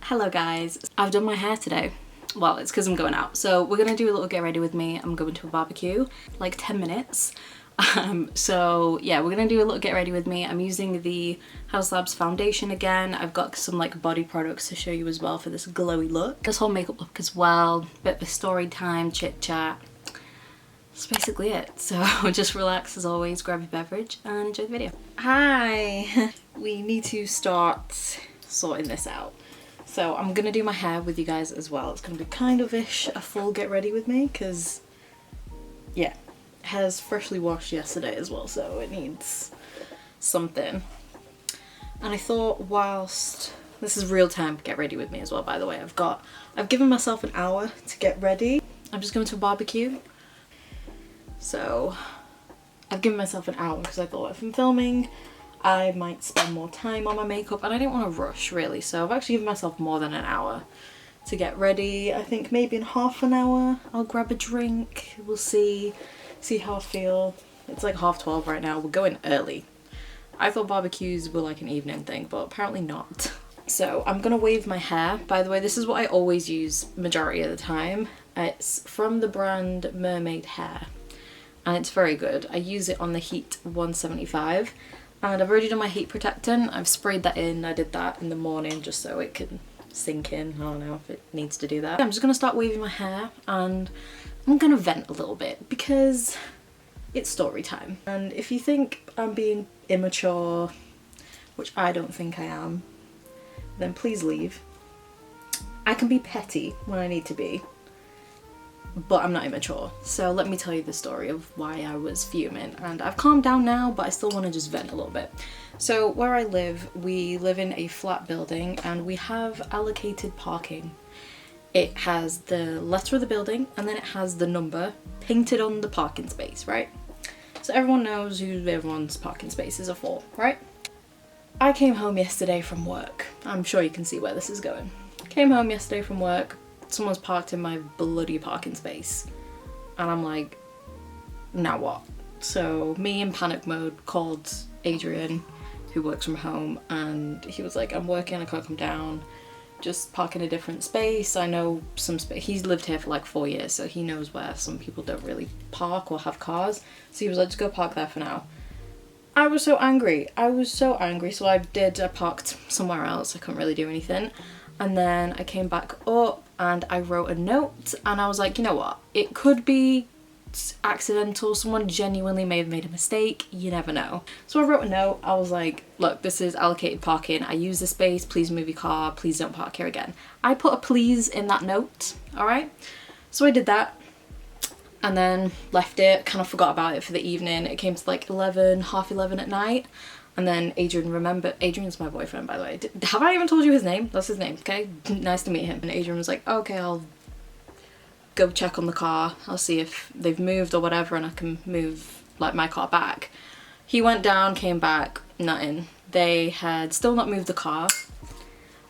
Hello guys, I've done my hair today. Well, it's because I'm going out. So we're gonna do a little get ready with me. I'm going to a barbecue, like 10 minutes. So yeah, we're gonna do a little get ready with me. I'm using the Haus foundation again. I've got some like body products to show you as well for this glowy look. This whole makeup look as well. Bit of a story time, chit chat. That's basically it. So just relax as always, grab your beverage and enjoy the video. Hi! We need to start sorting this out. So I'm gonna do my hair with you guys as well. It's gonna be kind of-ish a full get ready with me because, yeah, hair's freshly washed yesterday as well, so it needs something. And I thought whilst, this is real time get ready with me as well, by the way. I've given myself an hour to get ready. I'm just going to a barbecue. So I've given myself an hour because I thought if I'm filming, I might spend more time on my makeup and I didn't want to rush really, so I've actually given myself more than an hour to get ready. I think maybe in half an hour I'll grab a drink. We'll see how I feel. It's like 12:30 right now. We're going early. I thought barbecues were like an evening thing, but apparently not. So I'm gonna wave my hair. By the way, this is what I always use majority of the time. It's from the brand Mermaid Hair and it's very good. I use it on the Heat 175. And I've already done my heat protectant. I've sprayed that in. I did that in the morning just so it can sink in. I don't know if it needs to do that. I'm just going to start waving my hair and I'm going to vent a little bit because it's story time. And if you think I'm being immature, which I don't think I am, then please leave. I can be petty when I need to be, but I'm not immature. So let me tell you the story of why I was fuming, and I've calmed down now, but I still want to just vent a little bit. So where I live, we live in a flat building and we have allocated parking. It has the letter of the building and then it has the number painted on the parking space, right? So everyone knows who everyone's parking spaces are for, right? I came home yesterday from work. I'm sure you can see where this is going. Came home yesterday from work. Someone's parked in my bloody parking space and I'm like, now what? So me in panic mode called Adrian, who works from home, and he was like, I'm working, I can't come down, just park in a different space. I know some space. He's lived here for like 4 years, so he knows where some people don't really park or have cars, so he was like, just go park there for now. I was so angry. So I parked somewhere else. I couldn't really do anything. And then I came back up and I wrote a note and I was like, you know what? It could be accidental. Someone genuinely may have made a mistake. You never know. So I wrote a note. I was like, look, this is allocated parking. I use this space. Please move your car. Please don't park here again. I put a please in that note. All right. So I did that and then left it. Kind of forgot about it for the evening. It came to like 11, half 11 at night. And then Adrian remembered. Adrian's my boyfriend, by the way. Have I even told you his name? That's his name, okay? Nice to meet him. And Adrian was like, oh, okay, I'll go check on the car. I'll see if they've moved or whatever and I can move like my car back. He went down, came back, nothing. They had still not moved the car,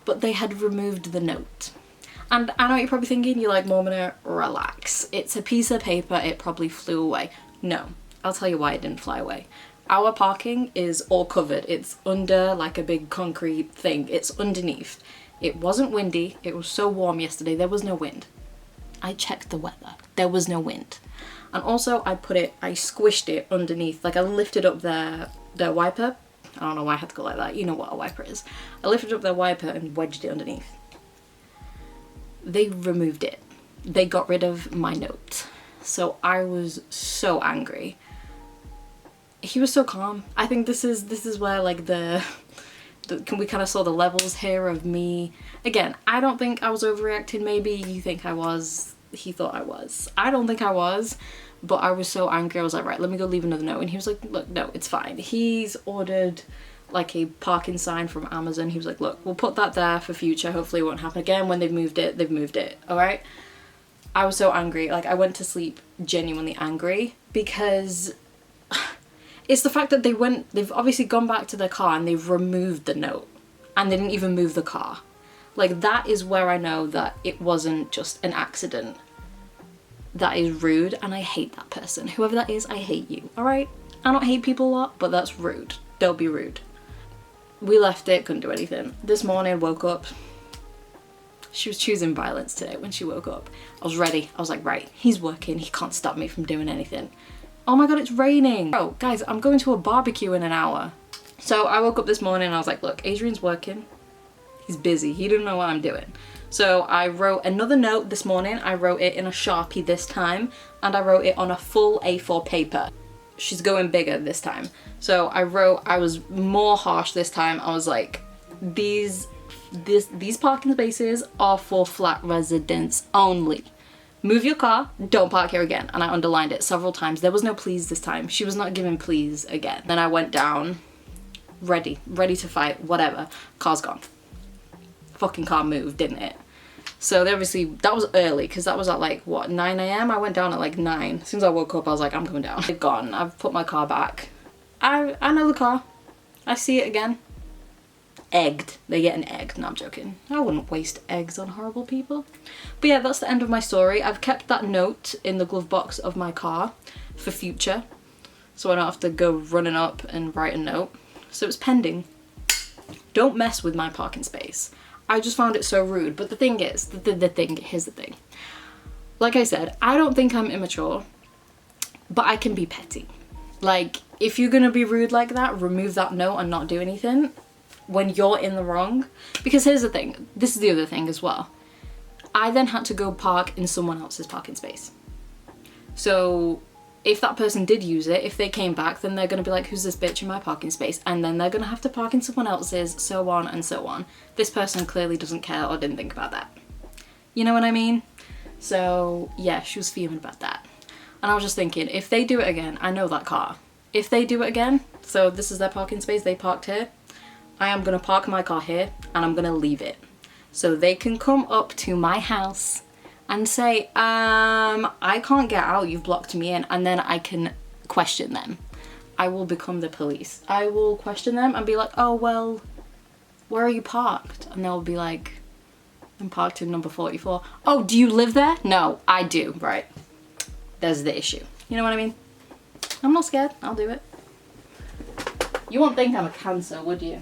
but they had removed the note. And I know what you're probably thinking. You're like, Maumina, relax. It's a piece of paper. It probably flew away. No, I'll tell you why it didn't fly away. Our parking is all covered. It's under like a big concrete thing. It's underneath. It wasn't windy. It was so warm yesterday. There was no wind. I checked the weather. There was no wind. And also I squished it underneath. Like I lifted up their wiper. I don't know why I had to go like that. You know what a wiper is. I lifted up their wiper and wedged it underneath. They removed it. They got rid of my note. So I was so angry. He was so calm. I think this is where like we kind of saw the levels here of me. Again, I don't think I was overreacting. Maybe you think I was. He thought I was. I don't think I was, but I was so angry. I was like, right, let me go leave another note. And he was like, look, no, it's fine. He's ordered like a parking sign from Amazon. He was like, look, we'll put that there for future. Hopefully it won't happen again. When they've moved it. All right. I was so angry. Like I went to sleep genuinely angry because it's the fact that they've obviously gone back to their car and they've removed the note and they didn't even move the car. Like that is where I know that it wasn't just an accident. That is rude and I hate that person. Whoever that is, I hate you, all right? I don't hate people a lot, but that's rude. Don't be rude. We left it, couldn't do anything. This morning, woke up, She was choosing violence today when she woke up. I was ready. I was like, right, he's working. He can't stop me from doing anything. Oh my God, it's raining. Oh, guys, I'm going to a barbecue in an hour. So I woke up this morning and I was like, look, Adrian's working. He's busy. He didn't know what I'm doing. So I wrote another note this morning. I wrote it in a Sharpie this time, and I wrote it on a full A4 paper. She's going bigger this time. So I was more harsh this time. I was like, these parking spaces are for flat residents only. Move your car, don't park here again. And I underlined it several times. There was no please this time. She was not giving please again. Then I went down, ready to fight, whatever. Car's gone. Fucking car moved, didn't it? So obviously that was early, because that was at like what, 9 a.m. I went down at like 9. As soon as I woke up I was like, I'm coming down. They've gone. I've put my car back. I know the car. I see it again. Egged. They're getting egged. No, I'm joking. I wouldn't waste eggs on horrible people. But yeah, that's the end of my story. I've kept that note in the glove box of my car for future, so I don't have to go running up and write a note. So it's pending. Don't mess with my parking space. I just found it so rude. But the thing is, here's the thing. Like I said, I don't think I'm immature, but I can be petty. Like, if you're gonna be rude like that, remove that note and not do anything when you're in the wrong. Because here's the thing, this is the other thing as well. I then had to go park in someone else's parking space. So if that person did use it, if they came back, then they're gonna be like, who's this bitch in my parking space? And then they're gonna have to park in someone else's, so on and so on. This person clearly doesn't care or didn't think about that. You know what I mean? So yeah, she was fuming about that. And I was just thinking, if they do it again, I know that car. If they do it again, so this is their parking space, they parked here, I am gonna park my car here and I'm gonna leave it. So they can come up to my house and say, I can't get out, you've blocked me in, and then I can question them. I will become the police. I will question them and be like, oh, well, where are you parked? And they'll be like, I'm parked in number 44. Oh, do you live there? No, I do. Right. There's the issue. You know what I mean? I'm not scared. I'll do it. You won't think I'm a Cancer, would you?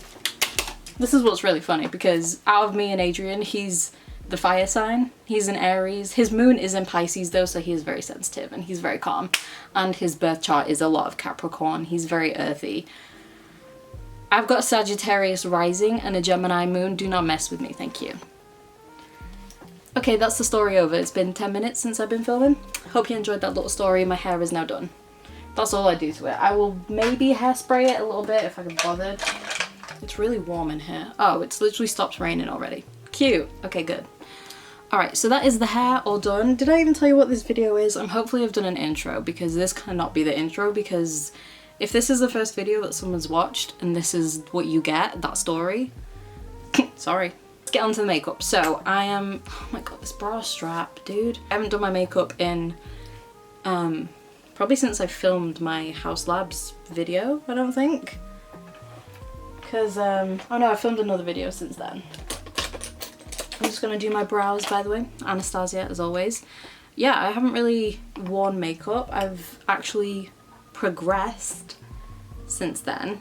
This is what's really funny, because out of me and Adrian, he's the fire sign. He's an Aries. His moon is in Pisces though, so he is very sensitive and he's very calm. And his birth chart is a lot of Capricorn. He's very earthy. I've got Sagittarius rising and a Gemini moon. Do not mess with me, thank you. Okay, that's the story over. It's been 10 minutes since I've been filming. Hope you enjoyed that little story. My hair is now done. That's all I do to it. I will maybe hairspray it a little bit if I can bother. It's really warm in here. Oh, it's literally stopped raining already. Cute. Okay, good. Alright, so that is the hair all done. Did I even tell you what this video is? Hopefully I've done an intro, because this cannot be the intro, because if this is the first video that someone's watched and this is what you get, that story, sorry. Let's get on to the makeup. So I am, oh my god, this bra strap, dude. I haven't done my makeup in probably since I filmed my House Labs video, I don't think. Because, oh no, I filmed another video since then. I'm just gonna do my brows, by the way. Anastasia, as always. Yeah, I haven't really worn makeup. I've actually progressed since then,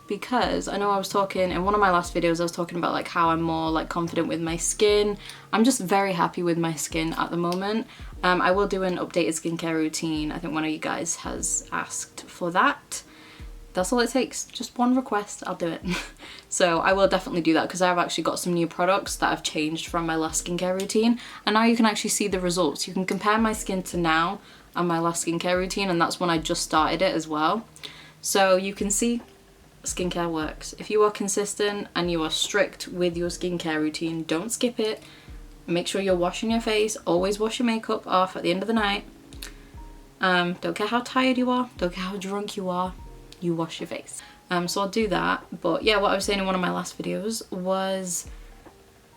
because I know I was talking in one of my last videos, I was talking about like how I'm more like confident with my skin. I'm just very happy with my skin at the moment. I will do an updated skincare routine. I think one of you guys has asked for that. That's all it takes, just one request, I'll do it. So I will definitely do that, because I've actually got some new products that have changed from my last skincare routine, and now you can actually see the results. You can compare my skin to now and my last skincare routine, and that's when I just started it as well. So you can see skincare works. If you are consistent and you are strict with your skincare routine, don't skip it. Make sure you're washing your face, always wash your makeup off at the end of the night. Don't care how tired you are, don't care how drunk you are, you wash your face. So I'll do that. But yeah, what I was saying in one of my last videos was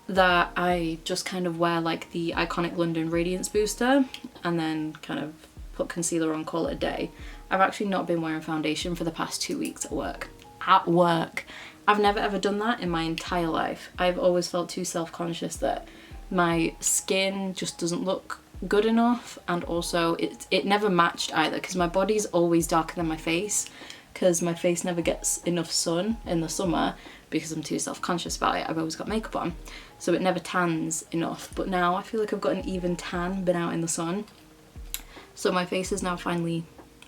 that I just kind of wear like the Iconic London Radiance Booster and then kind of put concealer on, call it a day. I've actually not been wearing foundation for the past 2 weeks at work. I've never ever done that in my entire life. I've always felt too self-conscious that my skin just doesn't look good enough, and also it never matched either, because my body's always darker than my face, because my face never gets enough sun in the summer, because I'm too self-conscious about it. I've always got makeup on, so it never tans enough. But now I feel like I've got an even tan, been out in the sun. So my face is now finally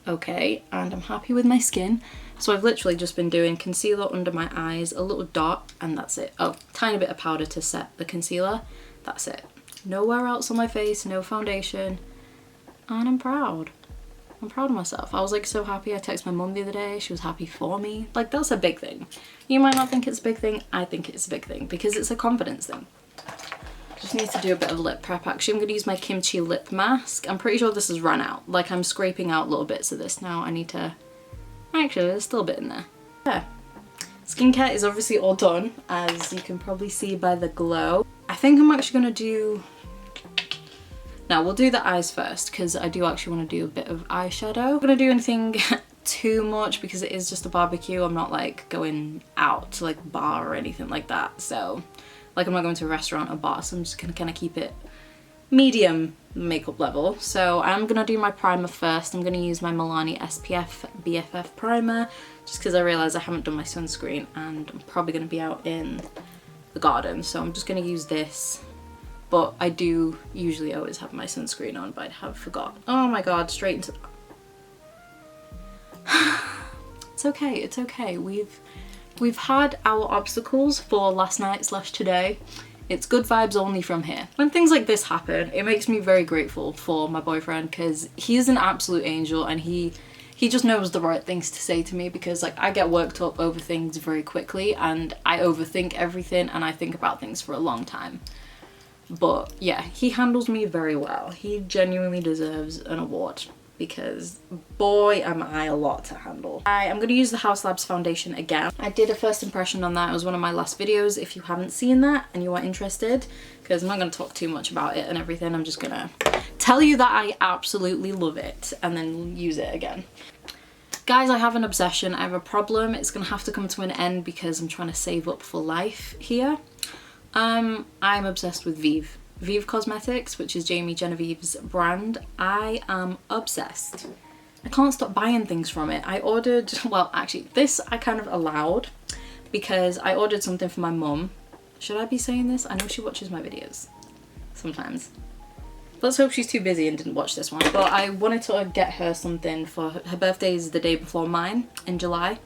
okay, and I'm happy with my skin. So I've literally just been doing concealer under my eyes, a little dot, and that's it. Oh, tiny bit of powder to set the concealer. That's it. Nowhere else on my face, no foundation, and I'm proud. I'm proud of myself. I was like so happy. I texted my mum the other day. She was happy for me. Like, that's a big thing. You might not think it's a big thing. I think it's a big thing because it's a confidence thing. Just need to do a bit of lip prep. Actually, I'm going to use my kimchi lip mask. I'm pretty sure this has run out. Like, I'm scraping out little bits of this now. I need to... Actually, there's still a bit in there. Yeah. Skincare is obviously all done, as you can probably see by the glow. I think I'm actually going to do... Now, we'll do the eyes first, because I do actually want to do a bit of eyeshadow. I'm not going to do anything too much, because it is just a barbecue. I'm not, like, going out to, like, bar or anything like that. So, like, I'm not going to a restaurant or bar, so I'm just going to kind of keep it medium makeup level. So I'm going to do my primer first. I'm going to use my Milani SPF BFF primer, just because I realise I haven't done my sunscreen, and I'm probably going to be out in the garden. So I'm just going to use this. But I do usually always have my sunscreen on, but I have forgot. Oh my god, straight into... It's okay, it's okay. We've had our obstacles for last night / today. It's good vibes only from here. When things like this happen, it makes me very grateful for my boyfriend, because he's an absolute angel, and he just knows the right things to say to me, because like I get worked up over things very quickly, and I overthink everything, and I think about things for a long time. But yeah, he handles me very well. He genuinely deserves an award, because boy am I a lot to handle. I'm going to use the Haus foundation again. I did a first impression on that. It was one of my last videos. If you haven't seen that and you are interested, because I'm not going to talk too much about it and everything, I'm just going to tell you that I absolutely love it and then use it again. Guys, I have an obsession. I have a problem. It's going to have to come to an end because I'm trying to save up for life here. I'm obsessed with Vieve. Vieve Cosmetics, which is Jamie Genevieve's brand. I am obsessed. I can't stop buying things from it. I ordered, well actually this I kind of allowed, because I ordered something for my mum. Should I be saying this? I know she watches my videos sometimes. Let's hope she's too busy and didn't watch this one. But I wanted to get her something for her birthday is the day before mine in July.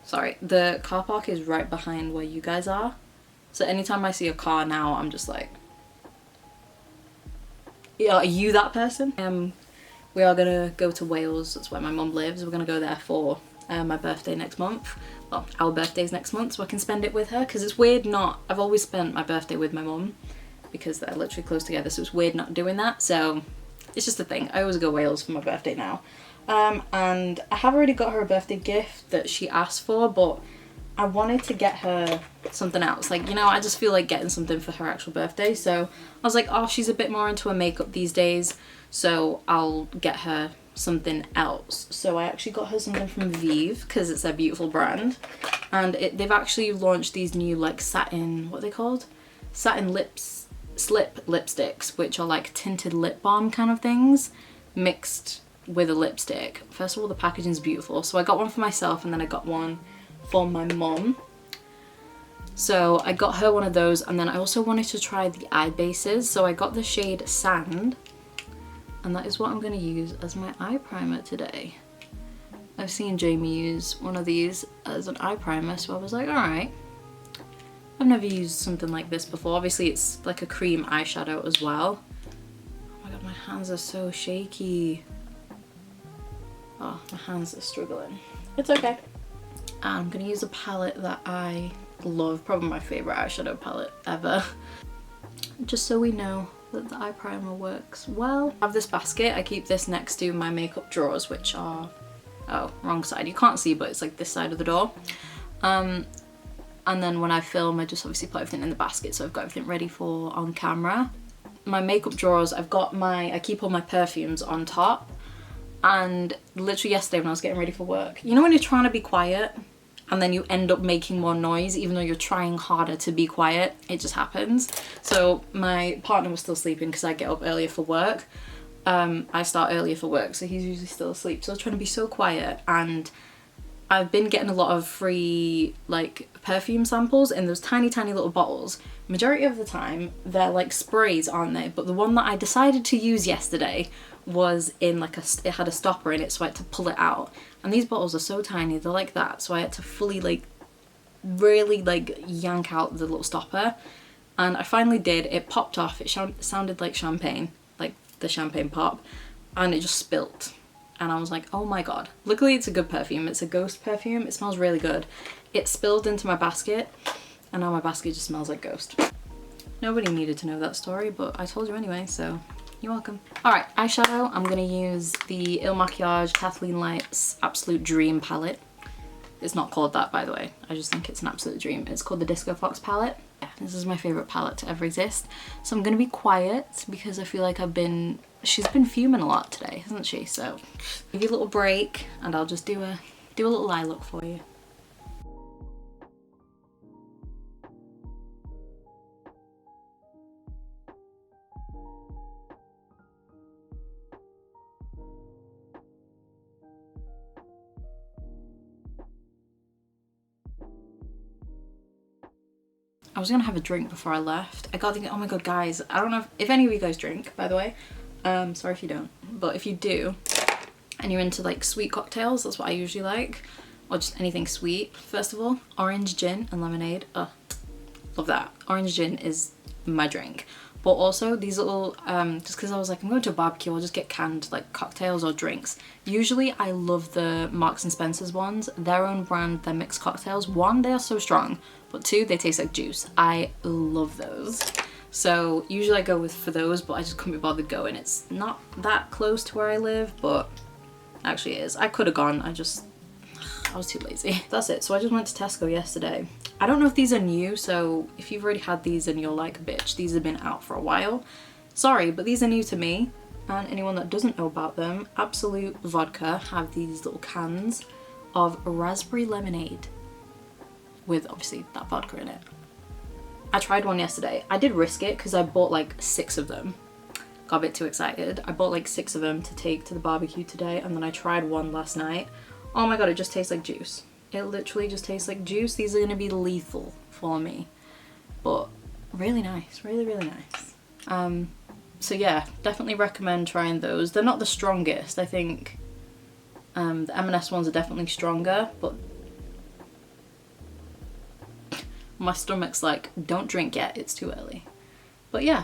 Sorry, the car park is right behind where you guys are. So anytime I see a car now, I'm just like, yeah, are you that person? We are gonna go to Wales. That's where my mum lives. We're gonna go there for my birthday next month. Well, our birthday's next month, so I can spend it with her, because it's weird not... I've always spent my birthday with my mum because they're literally close together, so it's weird not doing that. So it's just a thing. I always go Wales for my birthday now. And I have already got her a birthday gift that she asked for, but I wanted to get her something else. Like, you know, I just feel like getting something for her actual birthday. So I was like, oh, she's a bit more into her makeup these days, so I'll get her something else. So I actually got her something from Vieve, because it's their beautiful brand. And they've actually launched these new like satin, what are they called? Satin slip lipsticks, which are like tinted lip balm kind of things mixed with a lipstick. First of all, the packaging is beautiful. So I got one for myself, and then I got one for my mum. So I got her one of those, and then I also wanted to try the eye bases. So I got the shade Sand, and that is what I'm going to use as my eye primer today. I've seen Jamie use one of these as an eye primer, so I was like, alright. I've never used something like this before. Obviously it's like a cream eyeshadow as well. Oh my god, my hands are so shaky. Oh, my hands are struggling. It's okay. I'm going to use a palette that I love, probably my favourite eyeshadow palette ever. Just so we know that the eye primer works well. I have this basket. I keep this next to my makeup drawers, which are... Oh, wrong side. You can't see, but it's like this side of the door. And then when I film, I just obviously put everything in the basket, so I've got everything ready for on camera. My makeup drawers, I keep all my perfumes on top. And literally yesterday when I was getting ready for work, you know when you're trying to be quiet and then you end up making more noise even though you're trying harder to be quiet? It just happens. So my partner was still sleeping because I get up earlier for work. I start earlier for work, so he's usually still asleep. So I was trying to be so quiet, and I've been getting a lot of free like perfume samples in those tiny little bottles. Majority of the time they're like sprays, aren't they? But the one that I decided to use yesterday was in like it had a stopper in it, so I had to pull it out. And these bottles are so tiny, they're like that, so I had to fully like really like yank out the little stopper, and I finally did. It popped off. It sounded like champagne, like the champagne pop, and it just spilt. And I was like, oh my god. Luckily it's a good perfume. It's a ghost perfume. It smells really good. It spilled into my basket, and now my basket just smells like ghost. Nobody needed to know that story, but I told you anyway, so you're welcome. Alright, eyeshadow. I'm gonna use the Ilmakiage Kathleen Lights Absolute Dream palette. It's not called that, by the way. I just think it's an absolute dream. It's called the Disco Fox palette. Yeah, this is my favourite palette to ever exist. So I'm gonna be quiet because I feel like she's been fuming a lot today, hasn't she? So give you a little break and I'll just do a little eye look for you. I was gonna have a drink before I left. I got thinking, oh my god, guys, I don't know if any of you guys drink, by the way. Sorry if you don't, but if you do, and you're into like sweet cocktails, that's what I usually like, or just anything sweet. First of all, orange gin and lemonade. Oh, love that. Orange gin is my drink. But also these little, just because I was like, I'm going to a barbecue, I'll just get canned like cocktails or drinks. Usually I love the Marks and Spencer's ones, their own brand, their mixed cocktails. One, they are so strong, but two, they taste like juice. I love those. So usually I go for those, but I just couldn't be bothered going. It's not that close to where I live, but actually it is. I could have gone, I was too lazy. That's it. So I just went to Tesco yesterday. I don't know if these are new, so if you've already had these and you're like, bitch, these have been out for a while. Sorry, but these are new to me. And anyone that doesn't know about them, Absolute Vodka have these little cans of raspberry lemonade with obviously that vodka in it. I tried one yesterday. I did risk it because I bought like 6 of them. Got a bit too excited. I bought like 6 of them to take to the barbecue today, and then I tried one last night. Oh my god, it just tastes like juice. It literally just tastes like juice. These are gonna be lethal for me, but really nice, really nice. So yeah, definitely recommend trying those. They're not the strongest. I think the M&S ones are definitely stronger, but my stomach's like, don't drink yet, it's too early. But yeah,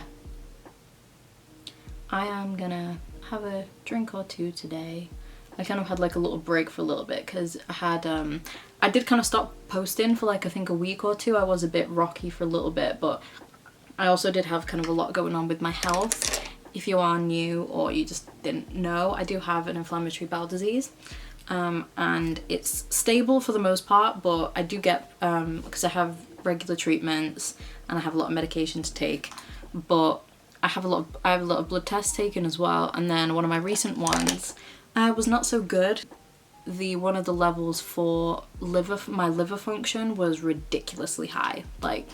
I am gonna have a drink or two today. I kind of had like a little break for a little bit because I did kind of stop posting for like I think a week or two. I was a bit rocky for a little bit, but I also did have kind of a lot going on with my health. If you are new or you just didn't know, I do have an inflammatory bowel disease, and it's stable for the most part, but I do get, because I have regular treatments and I have a lot of medication to take, but I have a lot of blood tests taken as well, and then one of my recent ones was not so good. One of the levels for my liver function was ridiculously high. Like,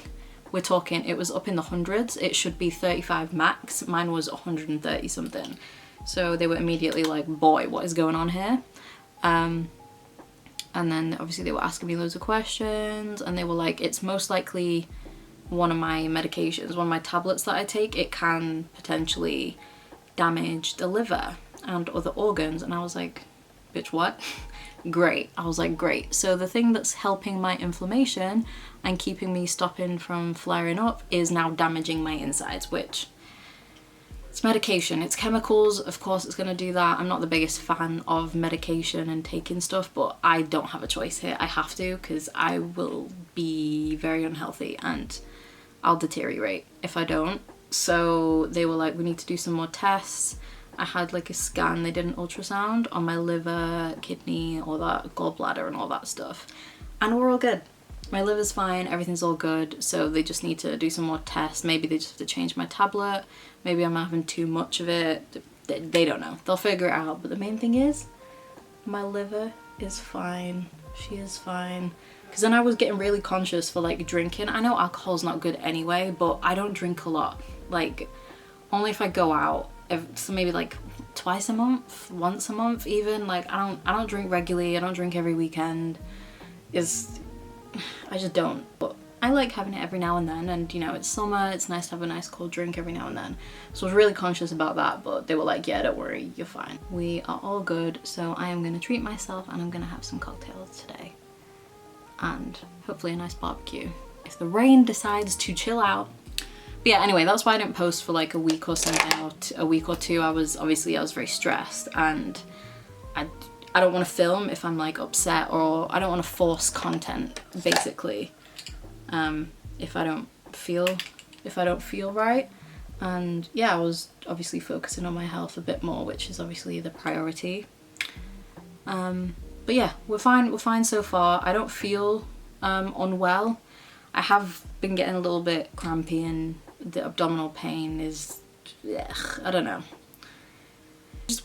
we're talking, it was up in the hundreds. It should be 35 max. Mine was 130 something. So they were immediately like, boy, what is going on here? And then obviously they were asking me loads of questions, and they were like, it's most likely one of my medications, one of my tablets that I take. It can potentially damage the liver and other organs. And I was like, bitch, what? Great. I was like, great. So the thing that's helping my inflammation and keeping me stopping from flaring up is now damaging my insides, which it's medication, it's chemicals, of course it's going to do that. I'm not the biggest fan of medication and taking stuff, but I don't have a choice here. I have to, because I will be very unhealthy and I'll deteriorate if I don't. So they were like, we need to do some more tests. I had like a scan, they did an ultrasound on my liver, kidney, all that, gallbladder and all that stuff. And we're all good. My liver's fine, everything's all good, so they just need to do some more tests. Maybe they just have to change my tablet. Maybe I'm having too much of it. They don't know. They'll figure it out. But the main thing is, my liver is fine. She is fine. Because then I was getting really conscious for like drinking. I know alcohol's not good anyway, but I don't drink a lot. Like, only if I go out. So maybe like twice a month, once a month even. Like I don't drink regularly, I don't drink every weekend. I just don't. But I like having it every now and then, and you know, it's summer, it's nice to have a nice cold drink every now and then. So I was really conscious about that, but they were like, yeah, don't worry, you're fine. We are all good, so I am gonna treat myself and I'm gonna have some cocktails today. And hopefully a nice barbecue. If the rain decides to chill out. But yeah, anyway, that's why I didn't post for like a week or something, or a week or two. I was very stressed, and I don't want to film if I'm like upset, or I don't want to force content basically. If I don't feel right. And yeah, I was obviously focusing on my health a bit more, which is obviously the priority. But yeah, we're fine so far. I don't feel unwell. I have been getting a little bit crampy, and the abdominal pain is, I don't know.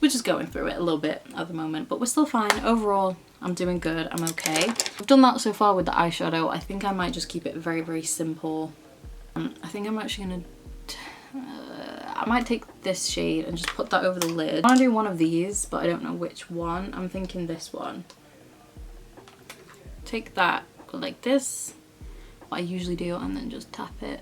We're just going through it a little bit at the moment, but we're still fine. Overall, I'm doing good, I'm okay. I've done that so far with the eyeshadow. I think I might just keep it very, very simple. I think I'm actually gonna, I might take this shade and just put that over the lid. I wanna do one of these, but I don't know which one. I'm thinking this one. Take that, go like this, what I usually do, and then just tap it.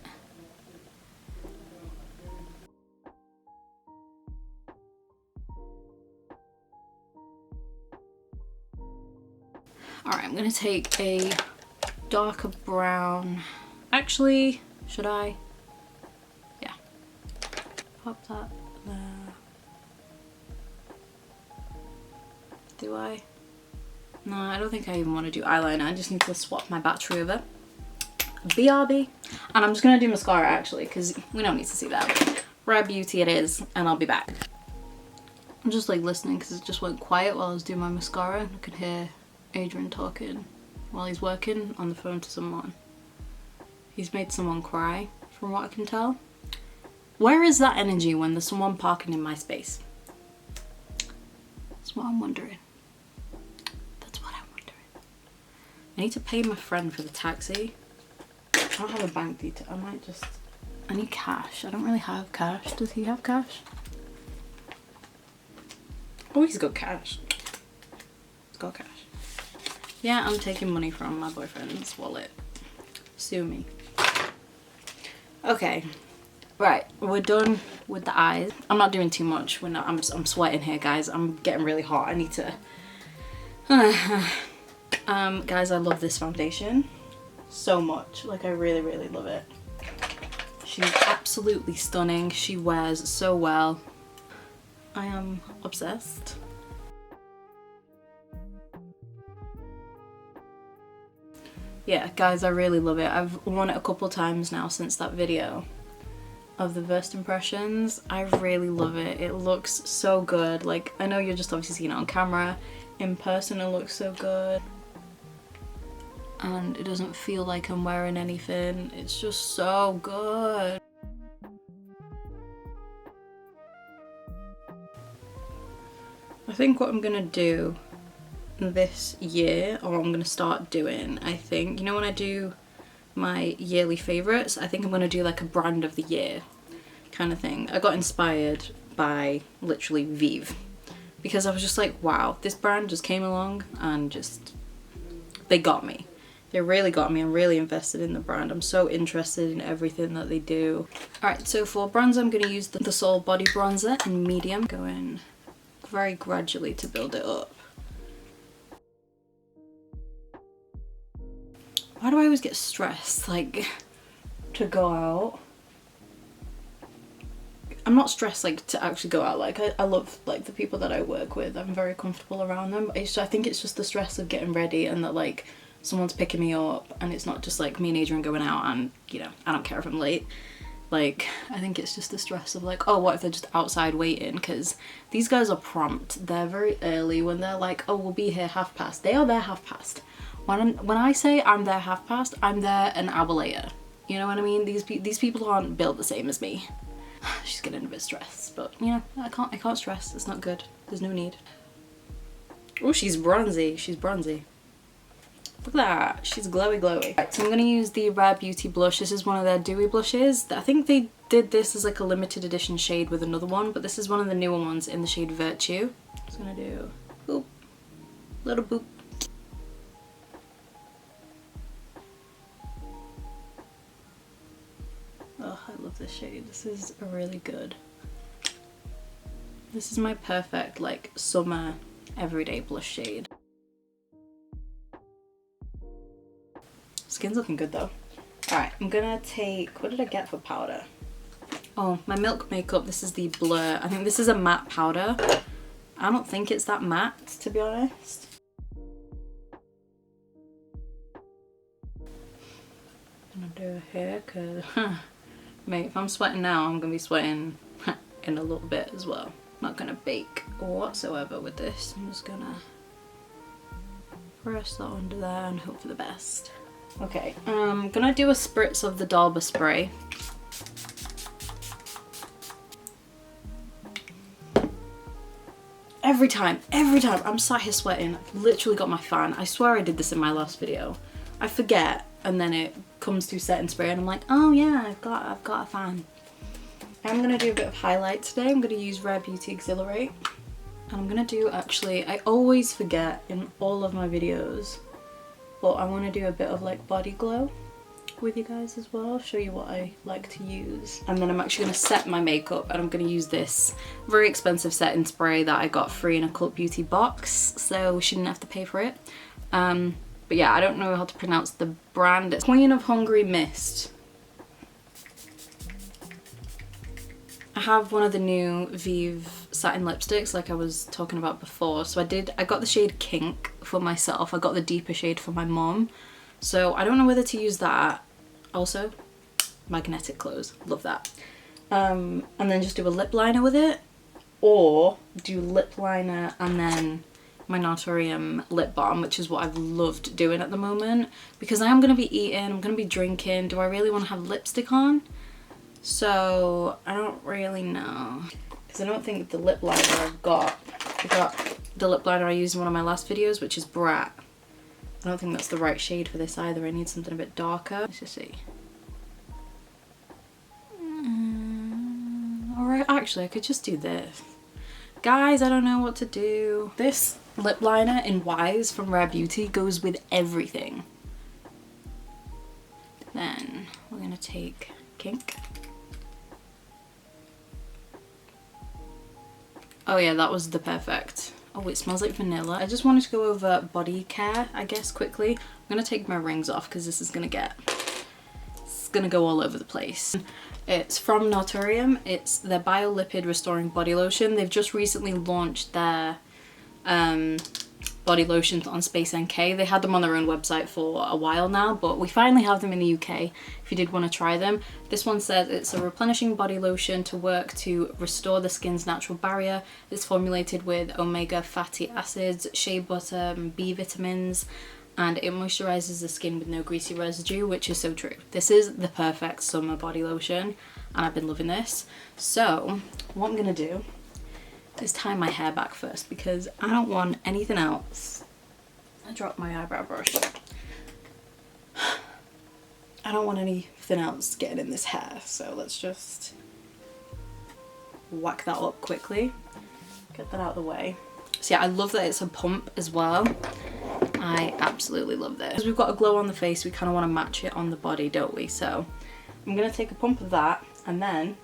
Alright, I'm gonna take a darker brown. Actually, should I? Yeah. Pop that there. Do I? No, I don't think I even want to do eyeliner. I just need to swap my battery over. BRB. And I'm just gonna do mascara actually, because we don't need to see that. Rare Beauty it is, and I'll be back. I'm just like listening because it just went quiet while I was doing my mascara. I could hear Adrian talking while he's working on the phone to someone. He's made someone cry, from what I can tell. Where is that energy when there's someone parking in my space? That's what I'm wondering. That's what I'm wondering. I need to pay my friend for the taxi. I don't have a bank detail. I need cash. I don't really have cash. Does he have cash? Oh, he's got cash. He's got cash. Yeah, I'm taking money from my boyfriend's wallet. Sue me. Okay, right, we're done with the eyes. I'm not doing too much. I'm sweating here, guys. I'm getting really hot. I need to. Guys, I love this foundation so much. Like, I really, really love it. She's absolutely stunning. She wears so well. I am obsessed. Yeah, guys, I really love it. I've worn it a couple times now since that video of the first impressions. I really love it. It looks so good. Like, I know you're just obviously seeing it on camera. In person, it looks so good. And it doesn't feel like I'm wearing anything. It's just so good. I think what I'm gonna do this year, or I'm gonna start doing, I think, you know, when I do my yearly favorites, I think I'm gonna do like a brand of the year kind of thing. I got inspired by literally Vieve, because I was just like, wow, this brand just came along and just, they got me. They really got me. I'm really invested in the brand. I'm so interested in everything that they do. Alright, so for bronzer, I'm gonna use the Soul Body Bronzer in medium, going very gradually to build it up. Why do I always get stressed, like, to go out? I'm not stressed, like, to actually go out. Like, I love, like, the people that I work with. I'm very comfortable around them. I think it's just the stress of getting ready and that, like, someone's picking me up and it's not just, like, me and Adrian going out and, you know, I don't care if I'm late. Like, I think it's just the stress of, like, oh, what if they're just outside waiting? Because these guys are prompt. They're very early. When they're like, oh, we'll be here 1:30. They are there 1:30. When I say I'm there 1:30, I'm there an hour later. You know what I mean? These people aren't built the same as me. She's getting a bit stressed, but you know, I can't stress. It's not good. There's no need. Oh, she's bronzy. She's bronzy. Look at that, she's glowy glowy. Right, so I'm gonna use the Rare Beauty blush. This is one of their dewy blushes. I think they did this as like a limited edition shade with another one, but this is one of the newer ones in the shade Virtue. Just gonna do boop, little boop. Oh, I love this shade. This is really good. This is my perfect like summer everyday blush shade. Skin's looking good though. Alright, I'm gonna take, what did I get for powder? Oh, my Milk Makeup, this is the Blur. I think this is a matte powder. I don't think it's that matte, to be honest. I'm gonna do it here, cause, mate, if I'm sweating now, I'm gonna be sweating in a little bit as well. I'm not gonna bake whatsoever with this. I'm just gonna press that under there and hope for the best. Okay, I'm gonna do a spritz of the Dalba spray. Every time I'm sat here sweating. I've literally got my fan. I swear I did this in my last video. I forget, and then it comes to setting spray and I'm like, oh yeah, I've got a fan. I'm gonna do a bit of highlight today. I'm gonna use Rare Beauty Exhilarate. And I'm gonna do, actually, I always forget in all of my videos, but I wanna do a bit of like body glow with you guys as well. I'll show you what I like to use. And then I'm actually gonna set my makeup, and I'm gonna use this very expensive setting spray that I got free in a Cult Beauty box, so she didn't have to pay for it. But yeah, I don't know how to pronounce the brand. It's Queen of Hungry Mist. I have one of the new Vieve satin lipsticks like I was talking about before. So I got the shade Kink for myself. I got the deeper shade for my mom. So I don't know whether to use that. Also, magnetic clothes, love that. And then just do a lip liner with it, or do lip liner and then my Naturium lip balm, which is what I've loved doing at the moment, because I am going to be eating, I'm going to be drinking. Do I really want to have lipstick on? So I don't really know, because I don't think the lip liner I got the lip liner I used in one of my last videos, which is Brat. I don't think that's the right shade for this either. I need something a bit darker. Let's just see. Alright, actually I could just do this. Guys, I don't know what to do. This lip liner in Wise from Rare Beauty goes with everything. Then we're gonna take Kink. Oh yeah, that was the perfect. Oh, it smells like vanilla. I just wanted to go over body care, I guess, quickly. I'm gonna take my rings off because this is gonna go all over the place. It's from Naturium. It's their Biolipid Restoring Body Lotion. They've just recently launched their body lotions on Space NK. They had them on their own website for a while now, but we finally have them in the UK if you did want to try them. This one says it's a replenishing body lotion to work to restore the skin's natural barrier. It's formulated with omega fatty acids, shea butter, and B vitamins, and it moisturizes the skin with no greasy residue, which is so true. This is the perfect summer body lotion, and I've been loving this. So what I'm gonna do is tie my hair back first, because I don't want anything else. I dropped my eyebrow brush. I don't want anything else getting in this hair, so let's just whack that up quickly. Get that out of the way. So yeah, I love that it's a pump as well. I absolutely love this. Because we've got a glow on the face, we kind of want to match it on the body, don't we? So I'm going to take a pump of that, and then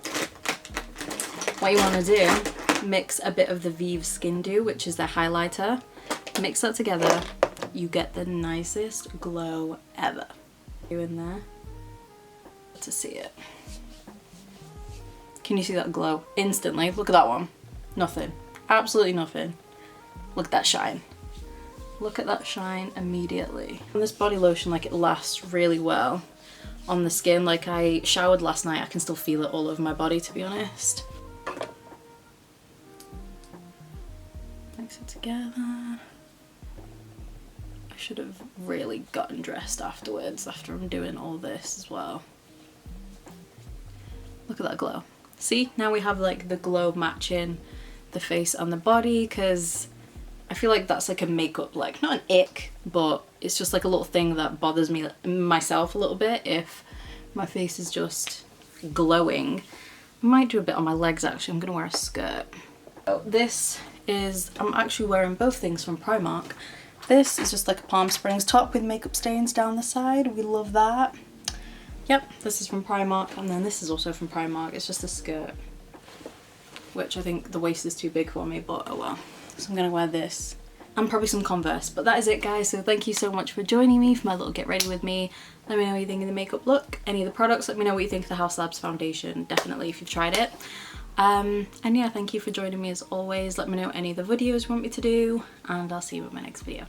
what you want to do, mix a bit of the Vieve Skin Dew, which is their highlighter. Mix that together, you get the nicest glow ever. In there to see it. Can you see that glow? Instantly. Look at that one. Nothing. Absolutely nothing. Look at that shine. Look at that shine immediately. And this body lotion, like, it lasts really well on the skin. Like, I showered last night, I can still feel it all over my body, to be honest. Mix it together. I should have really gotten dressed afterwards, after I'm doing all this as well. Look at that glow. See, now we have like the glow matching the face and the body, because I feel like that's like a makeup, like, not an ick, but it's just like a little thing that bothers me myself a little bit if my face is just glowing. I might do a bit on my legs actually. I'm gonna wear a skirt. So this is, I'm actually wearing both things from Primark. This is just like a Palm Springs top with makeup stains down the side. We love that. Yep, this is from Primark, and then this is also from Primark. It's just a skirt, which I think the waist is too big for me, but oh well. So I'm gonna wear this and probably some Converse. But that is it, guys. So thank you so much for joining me for my little get ready with me. Let me know what you think of the makeup look, any of the products. Let me know what you think of the Haus Labs foundation, definitely, if you've tried it. And yeah, thank you for joining me as always. Let me know any of the videos you want me to do, and I'll see you in my next video.